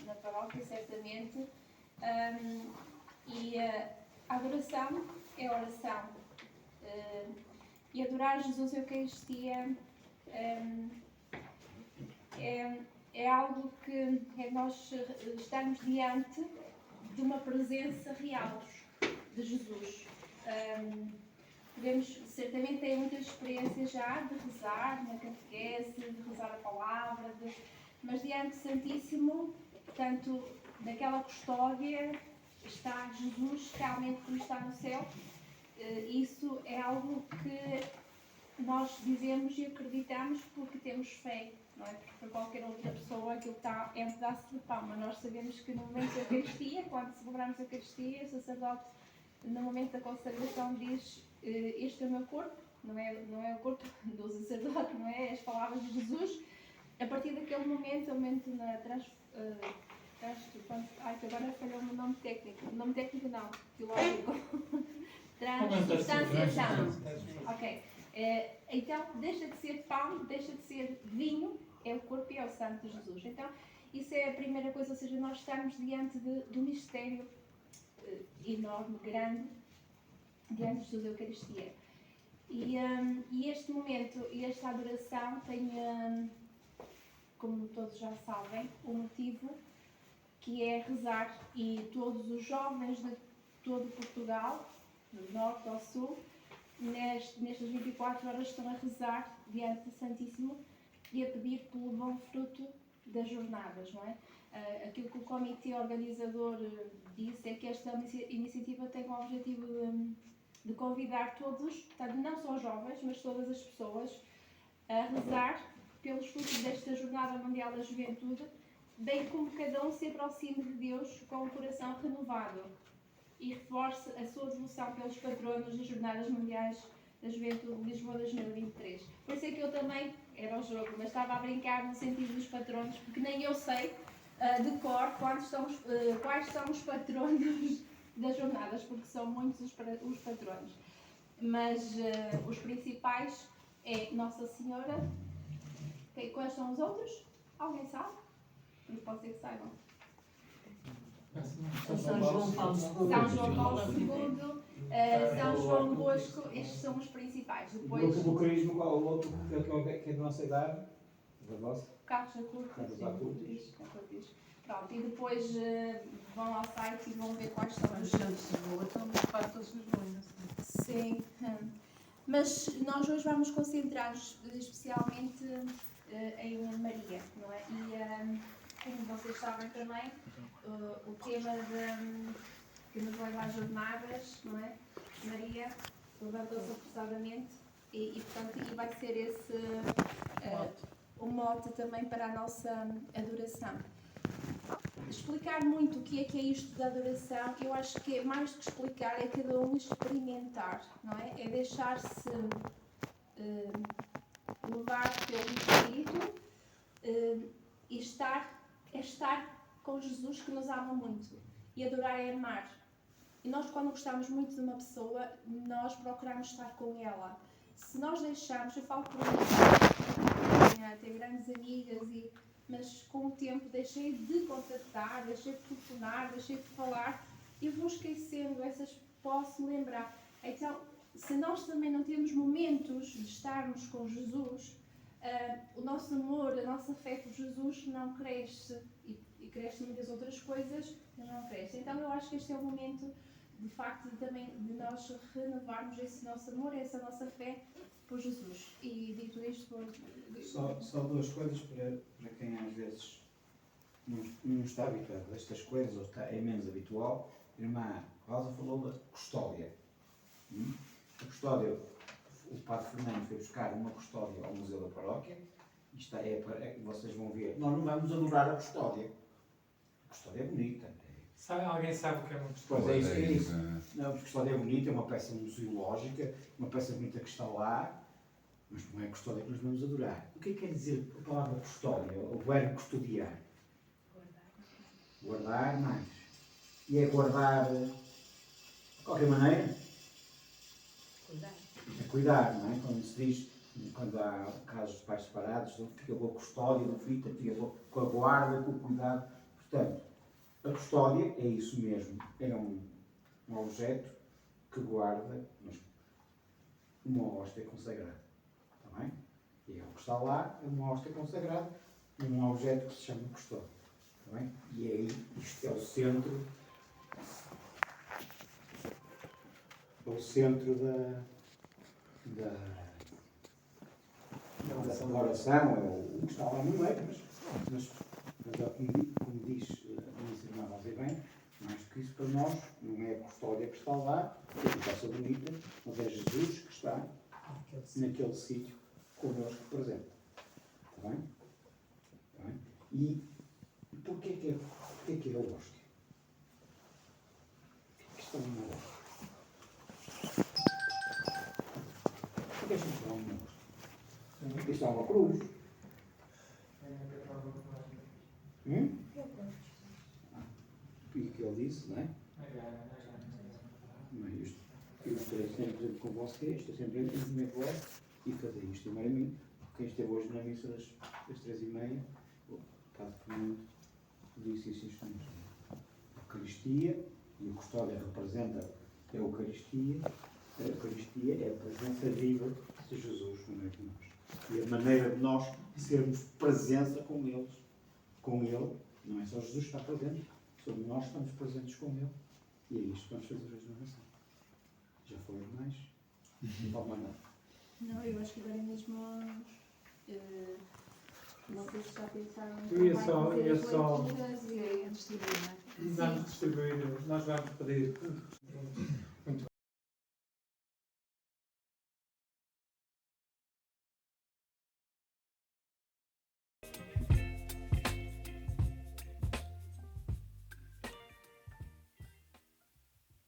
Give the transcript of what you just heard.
na paróquia, certamente. E a adoração é oração. E adorar Jesus e a Eucaristia é algo que é nós estarmos diante de uma presença real de Jesus. Podemos, certamente, ter muitas experiências já de rezar na catequese, de rezar a palavra, mas diante do Santíssimo, portanto, naquela custódia, está Jesus realmente como está no céu. Isso é algo que nós dizemos e acreditamos porque temos fé, não é? Porque para qualquer outra pessoa aquilo está é um pedaço de pão, mas nós sabemos que no momento da Eucaristia, quando celebramos a Eucaristia, o sacerdote, no momento da consagração, diz: este é o meu corpo, não é o corpo do sacerdote, não é? As palavras de Jesus. A partir daquele momento, o momento na que agora falhou-me o nome técnico. O nome técnico não, teológico. Transubstanciação. Ok. Então, deixa de ser pão, deixa de ser vinho, é o corpo e é o sangue de Jesus. Então, isso é a primeira coisa, ou seja, nós estamos diante do mistério enorme, grande, diante de Jesus, a Eucaristia. E este momento e esta adoração tem, como todos já sabem, o motivo que é rezar, e todos os jovens de todo Portugal, do norte ao sul, nestas 24 horas estão a rezar diante do Santíssimo e a pedir pelo bom fruto das jornadas, não é? Aquilo que o comitê organizador disse é que esta iniciativa tem o objetivo de convidar todos, portanto, não só os jovens, mas todas as pessoas, a rezar pelos frutos desta Jornada Mundial da Juventude, bem como cada um se aproxime de Deus com um coração renovado e reforce a sua devoção pelos patronos das Jornadas Mundiais da Juventude de Lisboa 2023. Por isso é que eu também, era o jogo, mas estava a brincar no sentido dos patronos, porque nem eu sei de cor quais são os patronos das jornadas, porque são muitos os patronos. Mas os principais é Nossa Senhora. Quais são os outros? Alguém sabe? Porque pode ser que saibam. São João Paulo II. São João Paulo II, São João Bosco, estes são os principais. Depois, do Crismo, qual é o outro que é da nossa idade? Da vossa? Carlos Acutis. Pronto, e depois vão ao site e vão ver quais são os santos de Lisboa, estão nos partos de Lisboa. Sim. Mas nós hoje vamos concentrar-nos especialmente em Maria, não é? E como vocês sabem também, o tema que nos leva às jornadas, não é? Maria levantou-se apressadamente e portanto, vai ser esse o mote também para a nossa adoração. Explicar muito o que é isto da adoração, eu acho que é mais do que explicar, é cada um experimentar, não é? É deixar-se levar pelo Espírito e estar com Jesus, que nos ama muito. E adorar é amar. E nós, quando gostamos muito de uma pessoa, nós procuramos estar com ela. Se nós deixarmos, eu falo por mim, ter grandes amigas, mas com o tempo deixei de contactar, deixei de telefonar, deixei de falar e vou esquecendo, essas posso me lembrar. Então, se nós também não temos momentos de estarmos com Jesus, o nosso amor, a nossa fé por Jesus não cresce e cresce muitas outras coisas, mas não cresce. Então eu acho que este é o momento, de facto, também de nós renovarmos esse nosso amor, essa nossa fé por Jesus. E dito isto, só duas coisas para quem às vezes não está habituado a estas coisas, ou é menos habitual. A irmã Rosa falou da custódia. A custódia, o Padre Fernando foi buscar uma custódia ao Museu da Paróquia. Isto vocês vão ver. Nós não vamos adorar a custódia. A custódia é bonita. Alguém sabe o que é uma custódia? Pois é isso. Não, a custódia é bonita, é uma peça museológica, uma peça bonita que está lá, mas não é a custódia que nós vamos adorar. O que é que quer dizer a palavra custódia, o verbo custodiar? Guardar mais. E é guardar de qualquer maneira? Cuidar. É cuidar, não é? Quando se diz quando há casos de pais separados, fica com a custódia do filho, fica com a guarda, com o cuidado. Portanto, a custódia é isso mesmo, é um objeto que guarda uma hóstia consagrada. Está bem? E é o que está lá, é uma hóstia consagrada, um objeto que se chama custódia. Está bem? E aí, isto é o centro da oração, é o que está lá no meio, mas como diz a minha irmã Rosa bem, mais do que isso para nós, não é a custódia que está lá, que é a peça bonita, mas é Jesus que está naquele sítio connosco presente. Está bem? Está bem? E porquê que é a hóstia? O que está na hóstia? Porquê que está uma hóstia? Aqui está uma cruz. E o que ele disse, não é? Eu estarei sempre com vocês, estou sempre em comer vós e fazer isto em mim. Quem esteve hoje na missa das 3h30, o Padre Fernando disse isso mesmo. A Eucaristia, e o custódia representa a Eucaristia é a presença viva de Jesus no meio de nós. E a maneira de nós sermos presença com Ele, não é só Jesus que está presente, somos nós que estamos presentes com Ele. E é isto que vamos fazer hoje na oração. Já foi mais? Não vale mais nada. Não, eu acho que agora mesmo. Não sei se já pensaram Eu ia vai só- fazer ia as só- leituras e distribuir, não é? Vamos distribuir, nós vamos pedir